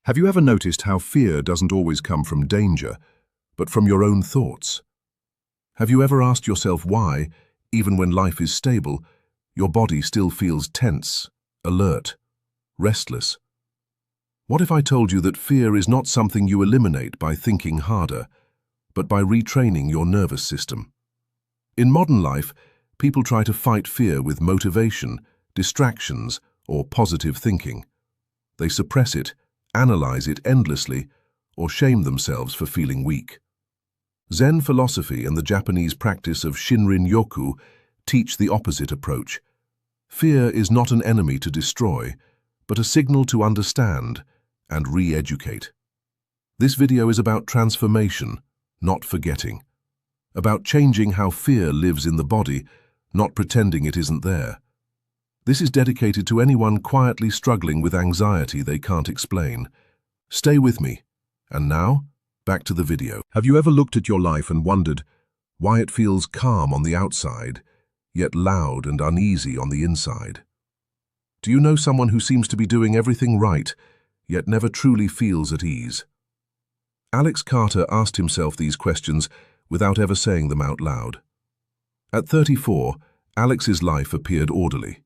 Have you ever noticed how fear doesn't always come from danger, but from your own thoughts? Have you ever asked yourself why, even when life is stable, your body still feels tense, alert, restless? What if I told you that fear is not something you eliminate by thinking harder, but by retraining your nervous system? In modern life, people try to fight fear with motivation, distractions, or positive thinking. They suppress it, analyze it endlessly, or shame themselves for feeling weak. Zen philosophy and the Japanese practice of Shinrin-Yoku teach the opposite approach. Fear is not an enemy to destroy, but a signal to understand and re-educate. This video is about transformation, not forgetting. About changing how fear lives in the body, not pretending it isn't there. This is dedicated to anyone quietly struggling with anxiety they can't explain. Stay with me. And now, back to the video. Have you ever looked at your life and wondered why it feels calm on the outside, yet loud and uneasy on the inside? Do you know someone who seems to be doing everything right, yet never truly feels at ease? Alex Carter asked himself these questions without ever saying them out loud. At 34, Alex's life appeared orderly.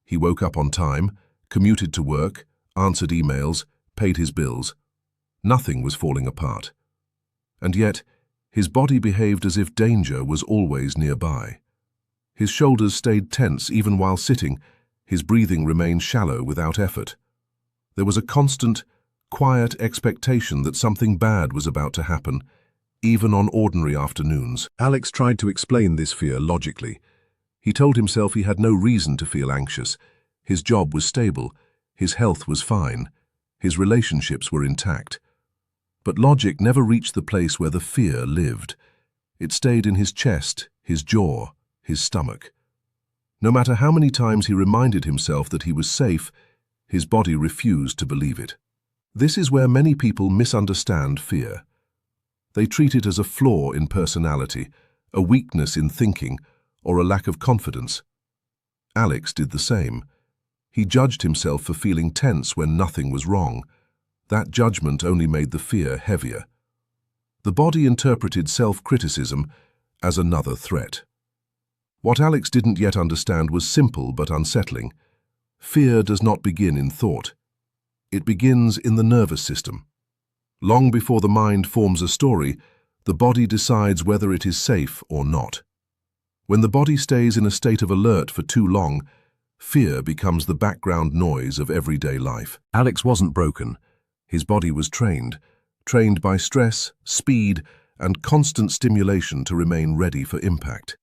He woke up on time, commuted to work, answered emails, paid his bills. Nothing was falling apart. And yet, his body behaved as if danger was always nearby. His shoulders stayed tense even while sitting, his breathing remained shallow without effort. There was a constant, quiet expectation that something bad was about to happen, even on ordinary afternoons. Alex tried to explain this fear logically. He told himself he had no reason to feel anxious. His job was stable, his health was fine, his relationships were intact. But logic never reached the place where the fear lived. It stayed in his chest, his jaw, his stomach. No matter how many times he reminded himself that he was safe, his body refused to believe it. This is where many people misunderstand fear. They treat it as a flaw in personality, a weakness in thinking, or a lack of confidence. Alex did the same. He judged himself for feeling tense when nothing was wrong. That judgment only made the fear heavier. The body interpreted self-criticism as another threat. What Alex didn't yet understand was simple but unsettling. Fear does not begin in thought. It begins in the nervous system. Long before the mind forms a story, the body decides whether it is safe or not. When the body stays in a state of alert for too long, fear becomes the background noise of everyday life. Alex wasn't broken. His body was trained by stress, speed, and constant stimulation to remain ready for impact.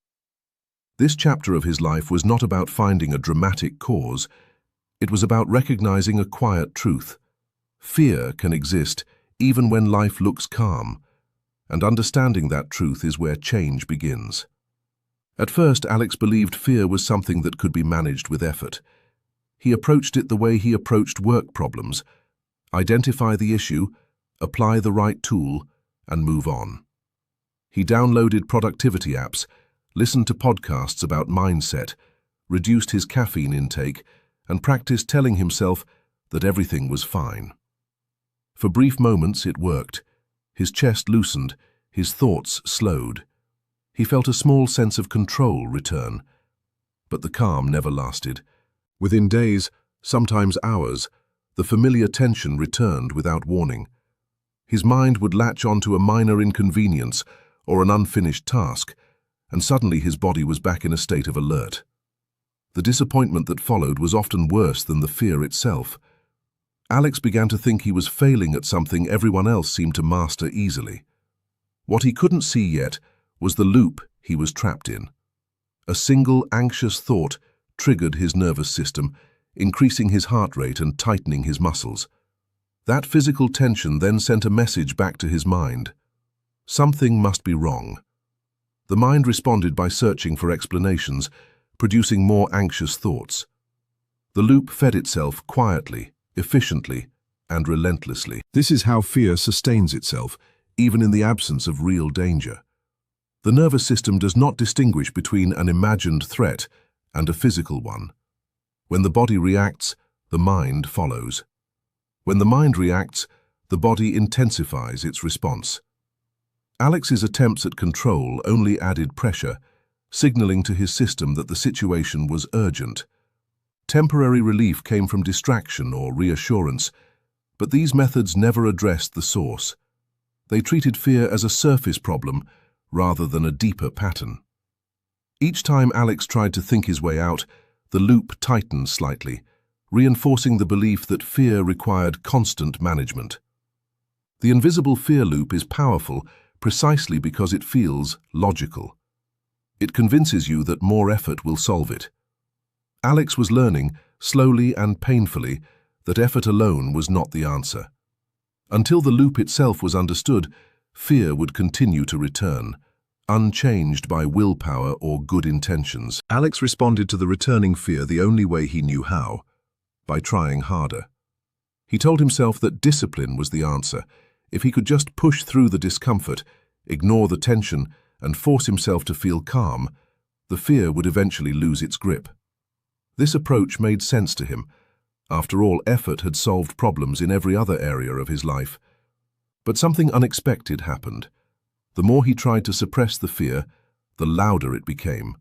This chapter of his life was not about finding a dramatic cause. It was about recognizing a quiet truth. Fear can exist even when life looks calm, and understanding that truth is where change begins. At first, Alex believed fear was something that could be managed with effort. He approached it the way he approached work problems: identify the issue, apply the right tool, and move on. He downloaded productivity apps, listened to podcasts about mindset, reduced his caffeine intake, and practiced telling himself that everything was fine. For brief moments, it worked. His chest loosened, his thoughts slowed. He felt a small sense of control return. But the calm never lasted. Within days, sometimes hours, the familiar tension returned without warning. His mind would latch onto a minor inconvenience or an unfinished task, and suddenly his body was back in a state of alert. The disappointment that followed was often worse than the fear itself. Alex began to think he was failing at something everyone else seemed to master easily. What he couldn't see yet was the loop he was trapped in. A single anxious thought triggered his nervous system, increasing his heart rate and tightening his muscles. That physical tension then sent a message back to his mind. Something must be wrong. The mind responded by searching for explanations, producing more anxious thoughts. The loop fed itself quietly, efficiently, and relentlessly. This is how fear sustains itself, even in the absence of real danger. The nervous system does not distinguish between an imagined threat and a physical one. When the body reacts, the mind follows. When the mind reacts, the body intensifies its response. Alex's attempts at control only added pressure, signaling to his system that the situation was urgent. Temporary relief came from distraction or reassurance, but these methods never addressed the source. They treated fear as a surface problem rather than a deeper pattern. Each time Alex tried to think his way out, the loop tightened slightly, reinforcing the belief that fear required constant management. The invisible fear loop is powerful precisely because it feels logical. It convinces you that more effort will solve it. Alex was learning, slowly and painfully, that effort alone was not the answer. Until the loop itself was understood, fear would continue to return, unchanged by willpower or good intentions. Alex responded to the returning fear the only way he knew how, by trying harder. He told himself that discipline was the answer. If he could just push through the discomfort, ignore the tension, and force himself to feel calm, the fear would eventually lose its grip. This approach made sense to him. After all, effort had solved problems in every other area of his life. But something unexpected happened. The more he tried to suppress the fear, the louder it became.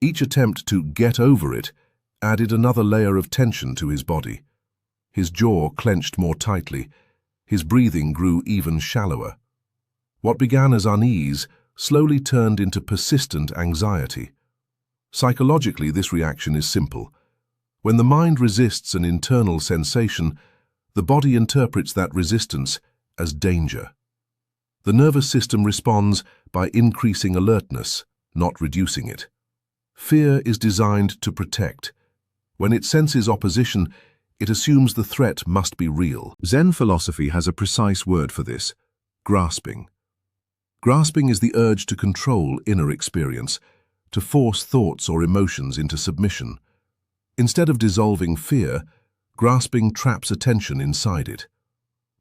Each attempt to get over it added another layer of tension to his body. His jaw clenched more tightly. His breathing grew even shallower. What began as unease slowly turned into persistent anxiety. Psychologically, this reaction is simple. When the mind resists an internal sensation, the body interprets that resistance as danger. The nervous system responds by increasing alertness, not reducing it. Fear is designed to protect. When it senses opposition, it assumes the threat must be real. Zen philosophy has a precise word for this: grasping. Grasping is the urge to control inner experience, to force thoughts or emotions into submission. Instead of dissolving fear, grasping traps attention inside it.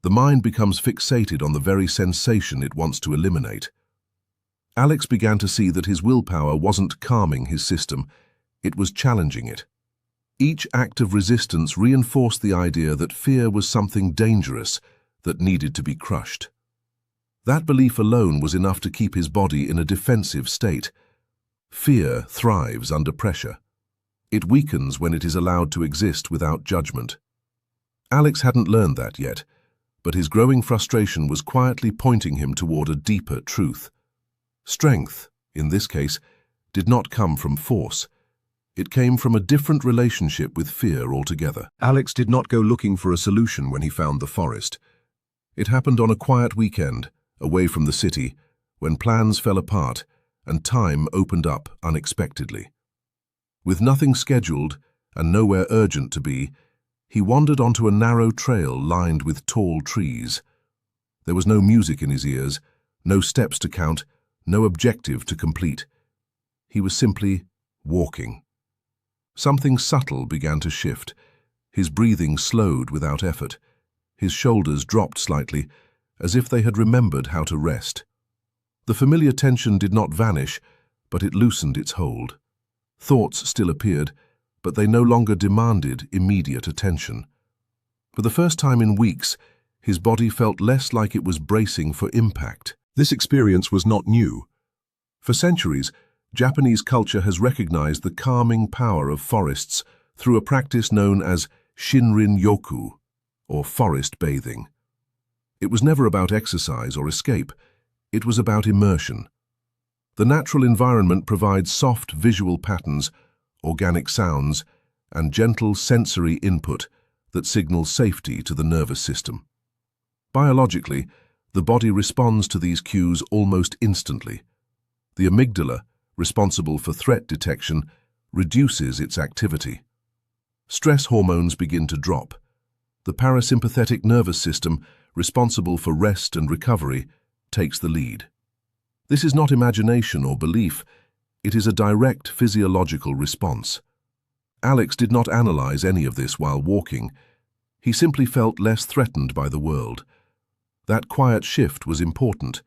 The mind becomes fixated on the very sensation it wants to eliminate. Alex began to see that his willpower wasn't calming his system, it was challenging it. Each act of resistance reinforced the idea that fear was something dangerous that needed to be crushed. That belief alone was enough to keep his body in a defensive state. Fear thrives under pressure. It weakens when it is allowed to exist without judgment. Alex hadn't learned that yet, but his growing frustration was quietly pointing him toward a deeper truth. Strength, in this case, did not come from force. It came from a different relationship with fear altogether. Alex did not go looking for a solution when he found the forest. It happened on a quiet weekend, away from the city, when plans fell apart and time opened up unexpectedly. With nothing scheduled and nowhere urgent to be, he wandered onto a narrow trail lined with tall trees. There was no music in his ears, no steps to count, no objective to complete. He was simply walking. Something subtle began to shift. His breathing slowed without effort. His shoulders dropped slightly, as if they had remembered how to rest. The familiar tension did not vanish, but it loosened its hold. Thoughts still appeared, but they no longer demanded immediate attention. For the first time in weeks, his body felt less like it was bracing for impact. This experience was not new. For centuries, Japanese culture has recognized the calming power of forests through a practice known as Shinrin-Yoku, or forest bathing. It was never about exercise or escape. It was about immersion. The natural environment provides soft visual patterns, organic sounds, and gentle sensory input that signal safety to the nervous system. Biologically, the body responds to these cues almost instantly. The amygdala, responsible for threat detection, reduces its activity. Stress hormones begin to drop. The parasympathetic nervous system, responsible for rest and recovery, takes the lead. This is not imagination or belief, it is a direct physiological response. Alex did not analyze any of this while walking. He simply felt less threatened by the world. That quiet shift was important.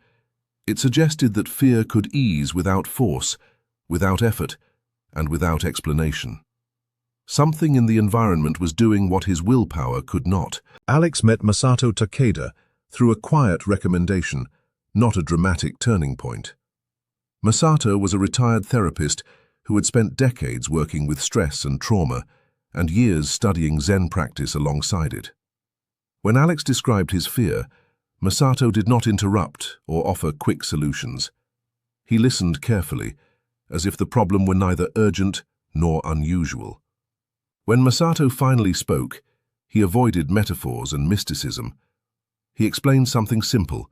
It suggested that fear could ease without force, without effort, and without explanation. Something in the environment was doing what his willpower could not. Alex met Masato Takeda through a quiet recommendation, not a dramatic turning point. Masato was a retired therapist who had spent decades working with stress and trauma and years studying Zen practice alongside it. When Alex described his fear, Masato did not interrupt or offer quick solutions. He listened carefully, as if the problem were neither urgent nor unusual. When Masato finally spoke, he avoided metaphors and mysticism. He explained something simple.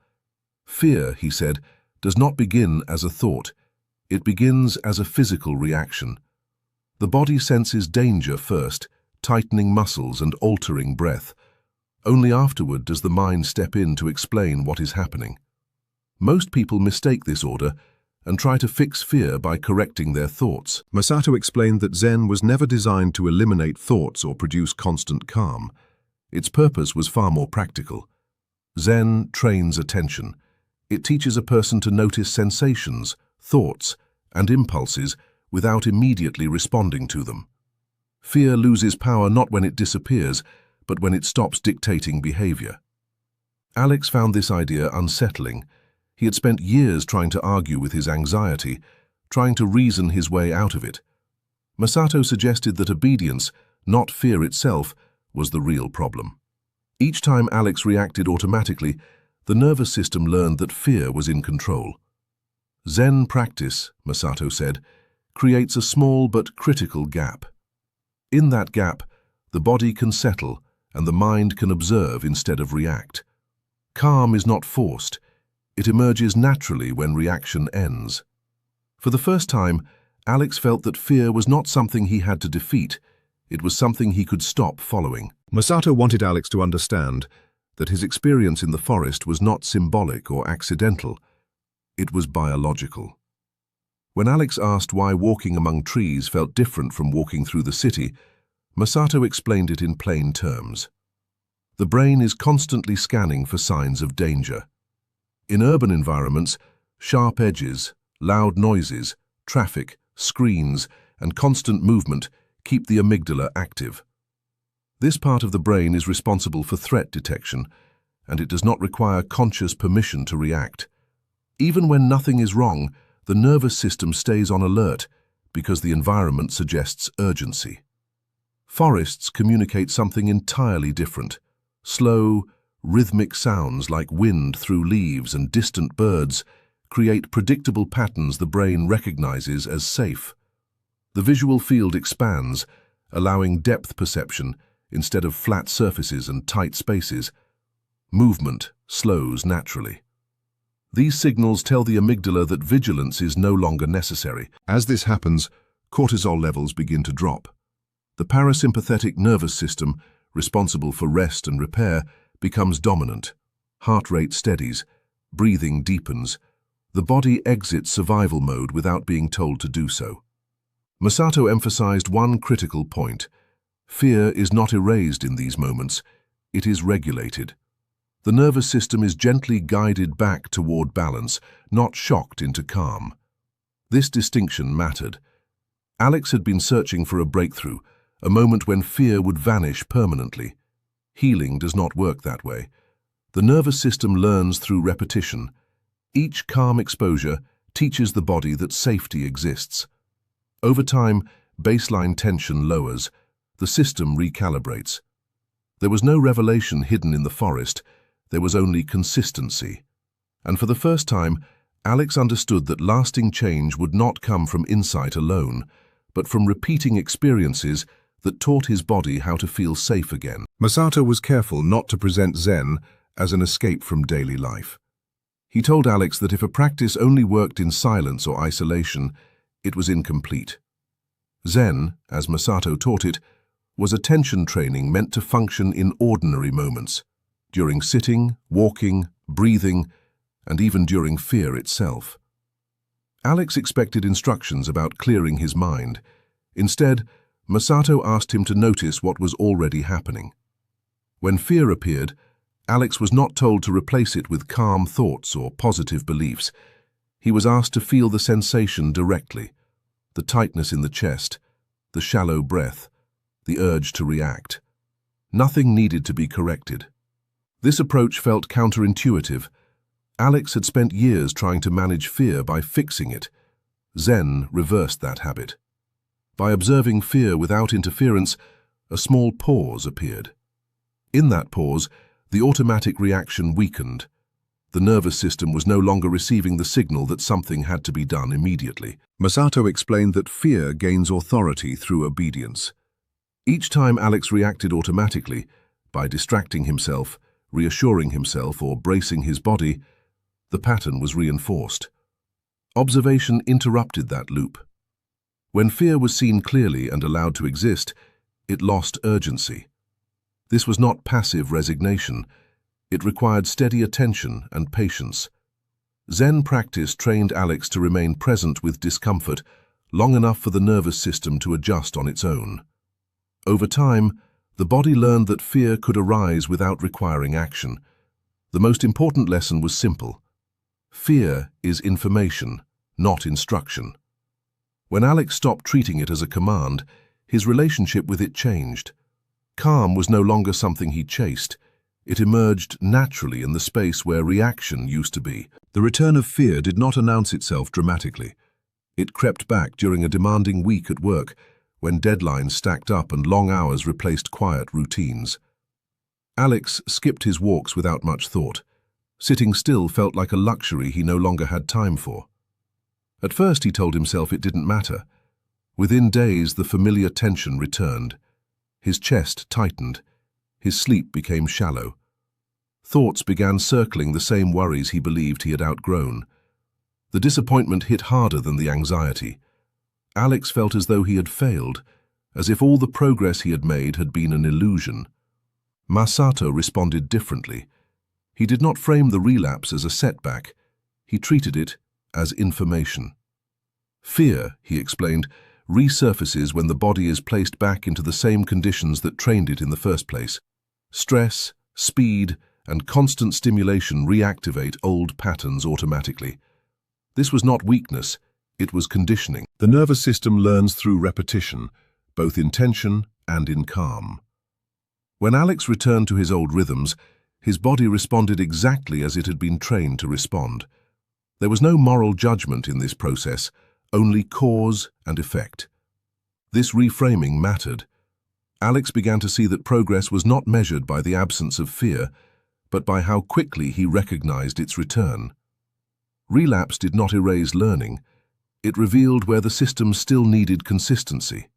Fear, he said, does not begin as a thought. It begins as a physical reaction. The body senses danger first, tightening muscles and altering breath. Only afterward does the mind step in to explain what is happening. Most people mistake this order and try to fix fear by correcting their thoughts. Masato explained that Zen was never designed to eliminate thoughts or produce constant calm. Its purpose was far more practical. Zen trains attention. It teaches a person to notice sensations, thoughts, and impulses without immediately responding to them. Fear loses power not when it disappears, but when it stops dictating behavior. Alex found this idea unsettling. He had spent years trying to argue with his anxiety, trying to reason his way out of it. Masato suggested that obedience, not fear itself, was the real problem. Each time Alex reacted automatically, the nervous system learned that fear was in control. Zen practice, Masato said, creates a small but critical gap. In that gap, the body can settle and the mind can observe instead of react. Calm is not forced. It emerges naturally when reaction ends. For the first time, Alex felt that fear was not something he had to defeat. It was something he could stop following. Masato wanted Alex to understand that his experience in the forest was not symbolic or accidental. It was biological. When Alex asked why walking among trees felt different from walking through the city, Masato explained it in plain terms. The brain is constantly scanning for signs of danger. In urban environments, sharp edges, loud noises, traffic, screens, and constant movement keep the amygdala active. This part of the brain is responsible for threat detection, and it does not require conscious permission to react. Even when nothing is wrong, the nervous system stays on alert because the environment suggests urgency. Forests communicate something entirely different. Slow, rhythmic sounds like wind through leaves and distant birds create predictable patterns the brain recognizes as safe. The visual field expands, allowing depth perception instead of flat surfaces and tight spaces. Movement slows naturally. These signals tell the amygdala that vigilance is no longer necessary. As this happens, cortisol levels begin to drop. The parasympathetic nervous system, responsible for rest and repair, becomes dominant. Heart rate steadies, breathing deepens. The body exits survival mode without being told to do so. Masato emphasized one critical point. Fear is not erased in these moments, it is regulated. The nervous system is gently guided back toward balance, not shocked into calm. This distinction mattered. Alex had been searching for a breakthrough, a moment when fear would vanish permanently. Healing does not work that way. The nervous system learns through repetition. Each calm exposure teaches the body that safety exists. Over time, baseline tension lowers. The system recalibrates. There was no revelation hidden in the forest. There was only consistency. And for the first time, Alex understood that lasting change would not come from insight alone, but from repeating experiences that taught his body how to feel safe again. Masato was careful not to present Zen as an escape from daily life. He told Alex that if a practice only worked in silence or isolation, it was incomplete. Zen, as Masato taught it, was attention training meant to function in ordinary moments, during sitting, walking, breathing, and even during fear itself. Alex expected instructions about clearing his mind. Instead, Masato asked him to notice what was already happening. When fear appeared, Alex was not told to replace it with calm thoughts or positive beliefs. He was asked to feel the sensation directly, the tightness in the chest, the shallow breath, the urge to react. Nothing needed to be corrected. This approach felt counterintuitive. Alex had spent years trying to manage fear by fixing it. Zen reversed that habit. By observing fear without interference, a small pause appeared. In that pause, the automatic reaction weakened. The nervous system was no longer receiving the signal that something had to be done immediately. Masato explained that fear gains authority through obedience. Each time Alex reacted automatically, by distracting himself, reassuring himself, or bracing his body, the pattern was reinforced. Observation interrupted that loop. When fear was seen clearly and allowed to exist, it lost urgency. This was not passive resignation. It required steady attention and patience. Zen practice trained Alex to remain present with discomfort long enough for the nervous system to adjust on its own. Over time, the body learned that fear could arise without requiring action. The most important lesson was simple. Fear is information, not instruction. When Alex stopped treating it as a command, his relationship with it changed. Calm was no longer something he chased. It emerged naturally in the space where reaction used to be. The return of fear did not announce itself dramatically. It crept back during a demanding week at work, when deadlines stacked up and long hours replaced quiet routines. Alex skipped his walks without much thought. Sitting still felt like a luxury he no longer had time for. At first he told himself it didn't matter. Within days the familiar tension returned. His chest tightened. His sleep became shallow. Thoughts began circling the same worries he believed he had outgrown. The disappointment hit harder than the anxiety. Alex felt as though he had failed, as if all the progress he had made had been an illusion. Masato responded differently. He did not frame the relapse as a setback. He treated it as information. Fear, he explained, resurfaces when the body is placed back into the same conditions that trained it in the first place. Stress, speed, and constant stimulation reactivate old patterns automatically. This was not weakness, it was conditioning. The nervous system learns through repetition, both in tension and in calm. When Alex returned to his old rhythms, his body responded exactly as it had been trained to respond. There was no moral judgment in this process, only cause and effect. This reframing mattered. Alex began to see that progress was not measured by the absence of fear, but by how quickly he recognized its return. Relapse did not erase learning. It revealed where the system still needed consistency.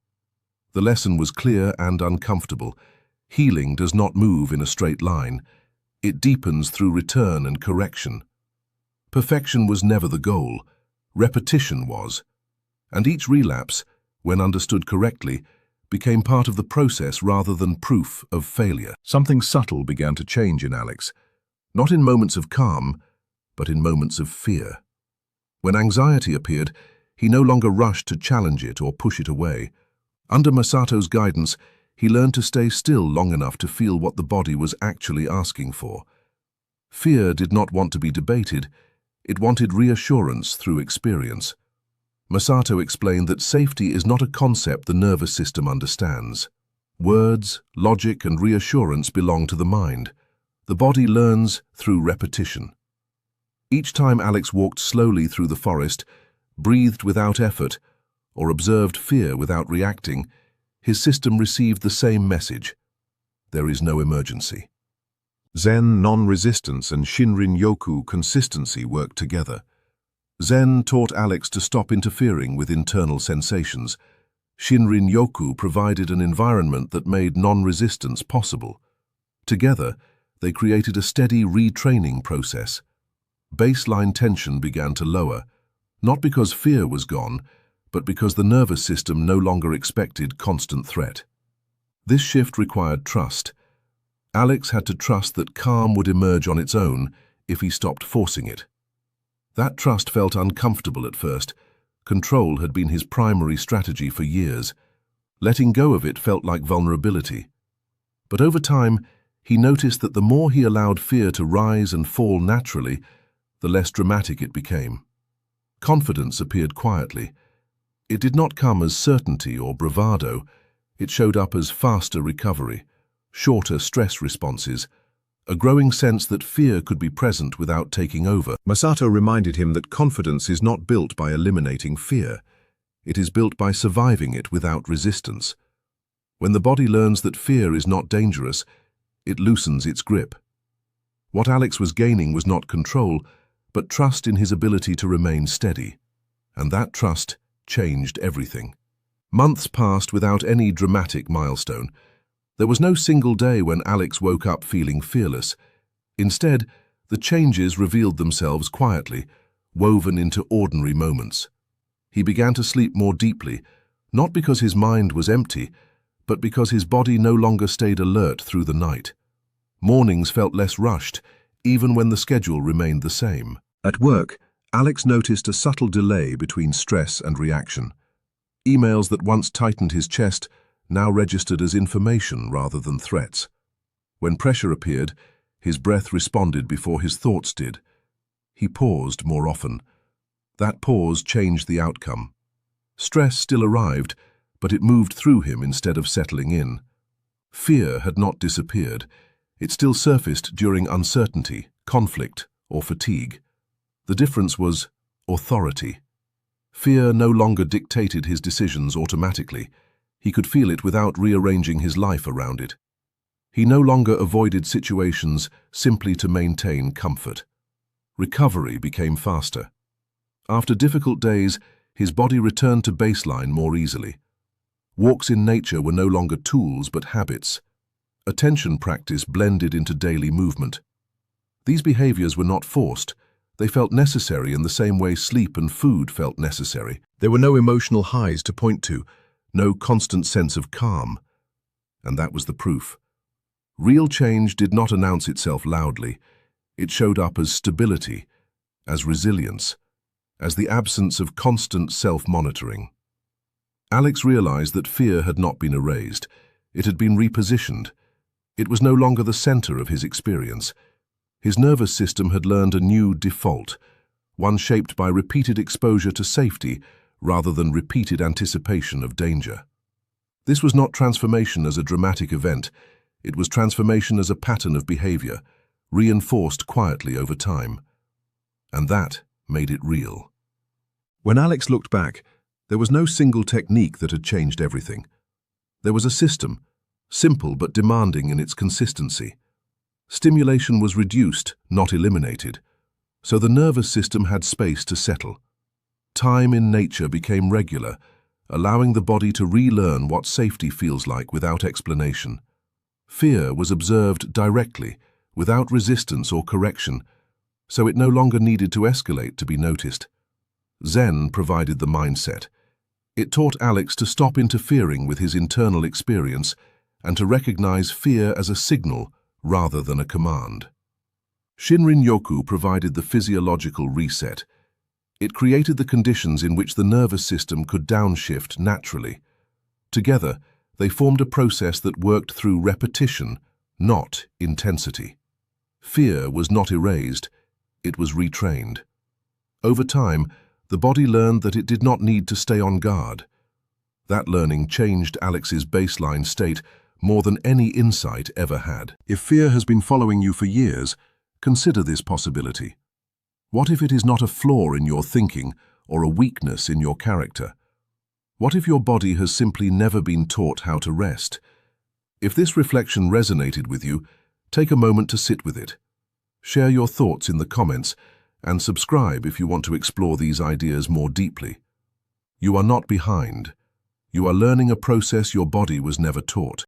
The lesson was clear and uncomfortable. Healing does not move in a straight line. It deepens through return and correction. Perfection was never the goal. Repetition was. And each relapse, when understood correctly, became part of the process rather than proof of failure. Something subtle began to change in Alex, not in moments of calm, but in moments of fear. When anxiety appeared, he no longer rushed to challenge it or push it away. Under Masato's guidance, he learned to stay still long enough to feel what the body was actually asking for. Fear did not want to be debated, it wanted reassurance through experience. Masato explained that safety is not a concept the nervous system understands. Words, logic, and reassurance belong to the mind. The body learns through repetition. Each time Alex walked slowly through the forest, breathed without effort, or observed fear without reacting, his system received the same message. There is no emergency. Zen non-resistance and Shinrin-Yoku consistency worked together. Zen taught Alex to stop interfering with internal sensations. Shinrin-Yoku provided an environment that made non-resistance possible. Together, they created a steady retraining process. Baseline tension began to lower, not because fear was gone, but because the nervous system no longer expected constant threat. This shift required trust. Alex had to trust that calm would emerge on its own if he stopped forcing it. That trust felt uncomfortable at first. Control had been his primary strategy for years. Letting go of it felt like vulnerability. But over time, he noticed that the more he allowed fear to rise and fall naturally, the less dramatic it became. Confidence appeared quietly. It did not come as certainty or bravado. It showed up as faster recovery, shorter stress responses, a growing sense that fear could be present without taking over. Masato reminded him that confidence is not built by eliminating fear. It is built by surviving it without resistance. When the body learns that fear is not dangerous, it loosens its grip. What Alex was gaining was not control, but trust in his ability to remain steady. And that trust changed everything. Months passed without any dramatic milestone. There was no single day when Alex woke up feeling fearless. Instead, the changes revealed themselves quietly, woven into ordinary moments. He began to sleep more deeply, not because his mind was empty, but because his body no longer stayed alert through the night. Mornings felt less rushed, even when the schedule remained the same. At work, Alex noticed a subtle delay between stress and reaction. Emails that once tightened his chest now registered as information rather than threats. When pressure appeared, his breath responded before his thoughts did. He paused more often. That pause changed the outcome. Stress still arrived, but it moved through him instead of settling in. Fear had not disappeared. It still surfaced during uncertainty, conflict, or fatigue. The difference was authority. Fear no longer dictated his decisions automatically. He could feel it without rearranging his life around it. He no longer avoided situations simply to maintain comfort. Recovery became faster. After difficult days, his body returned to baseline more easily. Walks in nature were no longer tools but habits. Attention practice blended into daily movement. These behaviors were not forced. They felt necessary in the same way sleep and food felt necessary. There were no emotional highs to point to, no constant sense of calm. And that was the proof. Real change did not announce itself loudly. It showed up as stability, as resilience, as the absence of constant self-monitoring. Alex realized that fear had not been erased. It had been repositioned. It was no longer the center of his experience. His nervous system had learned a new default, one shaped by repeated exposure to safety rather than repeated anticipation of danger. This was not transformation as a dramatic event. It was transformation as a pattern of behavior, reinforced quietly over time. And that made it real. When Alex looked back, there was no single technique that had changed everything. There was a system, simple but demanding in its consistency. Stimulation was reduced, not eliminated, so the nervous system had space to settle. Time in nature became regular, allowing the body to relearn what safety feels like without explanation. Fear was observed directly, without resistance or correction, so it no longer needed to escalate to be noticed. Zen provided the mindset. It taught Alex to stop interfering with his internal experience and to recognize fear as a signal rather than a command. Shinrin-Yoku provided the physiological reset. It created the conditions in which the nervous system could downshift naturally. Together, they formed a process that worked through repetition, not intensity. Fear was not erased, it was retrained. Over time, the body learned that it did not need to stay on guard. That learning changed Alex's baseline state more than any insight ever had. If fear has been following you for years, consider this possibility. What if it is not a flaw in your thinking or a weakness in your character? What if your body has simply never been taught how to rest? If this reflection resonated with you, take a moment to sit with it. Share your thoughts in the comments and subscribe if you want to explore these ideas more deeply. You are not behind. You are learning a process your body was never taught.